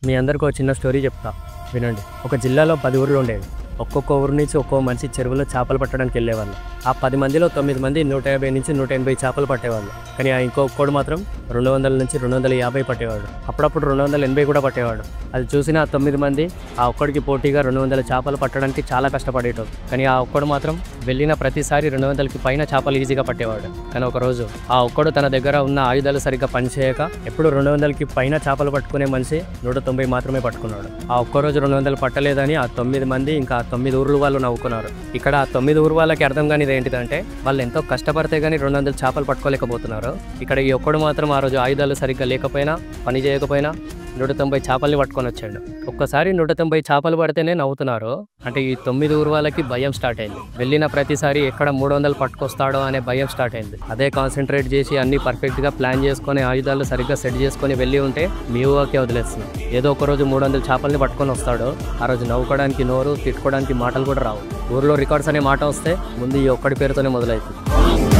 మీ అందరికీ ఒక చిన్న స్టోరీ చెప్తా వినండి. ఒక జిల్లాలో 10 ఊర్లు ఉండేవి. ఒక్కొక్క ఊరు నుంచి ఒక్కో మనిషి చెరువులో చేపలు పట్టడానికి వెళ్ళేవాళ్ళు. ఆ 10 మందిలో 9 మంది 150 నుంచి 180 చేపలు పట్టేవాళ్ళు. కానీ ఆ ఇంకొకడు మాత్రం 200 నుంచి 250 పట్టేవాడు. అప్పుడప్పుడు 280 కూడా పట్టేవాడు. అది చూసిన ఆ 9 మంది ఆ ఒక్కడికి పోటీగా 200 చేపలు పట్టడానికి చాలా కష్టపడేటోడు. కానీ ఆ ఒక్కడు మాత్రం వెళ్ళిన ప్రతిసారి 200కి పైన చేపలు ఈజీగా పట్టేవాడు. కానీ ఒకరోజు ఆ ఒక్కడు తన దగ్గర ఉన్న ఆయుధాలు సరిగ్గా పనిచేయక ఎప్పుడు 200కి పైన చేపలు పట్టుకునే మనిషి 190 మాత్రమే పట్టుకున్నాడు. ఆ ఒక్కరోజు 200 పట్టలేదని ఆ 9 మంది ఇంకా 9 ఊర్లు వాళ్ళు నవ్వుకున్నారు. ఇక్కడ ఆ 9 ఊరు వాళ్ళకి అర్థం కానిది ఏంటిదంటే వాళ్ళు ఎంతో కష్టపడితే కానీ 200 చేపలు పట్టుకోలేకపోతున్నారు. ఇక్కడ ఈ ఒక్కడు మాత్రం ఆ రోజు ఆయుధాలు సరిగ్గా లేకపోయినా పని చేయకపోయినా 190 చేపల్ని పట్టుకొని వచ్చాడు. ఒక్కసారి 190 చేపలు పడితేనే నవ్వుతున్నారు. అంటే ఈ 9 ఊరు వాళ్ళకి భయం స్టార్ట్ అయింది. వెళ్ళిన ప్రతిసారి ఎక్కడ 300 పట్టుకొస్తాడో అనే భయం స్టార్ట్ అయింది. అదే కాన్సన్ట్రేట్ చేసి అన్ని పర్ఫెక్ట్గా ప్లాన్ చేసుకొని ఆయుధాలు సరిగ్గా సెట్ చేసుకొని వెళ్ళి ఉంటే మీ ఊహకే వదిలేస్తున్నాం. ఏదో ఒక రోజు 300 చేపల్ని పట్టుకొని వస్తాడు. ఆ రోజు నవ్వుకోవడానికి నోరు, తిట్టుకోవడానికి మాటలు కూడా రావు. ఊర్లో రికార్డ్స్ అనే మాట వస్తే ముందు ఈ ఒక్కడి పేరుతోనే మొదలవుతుంది.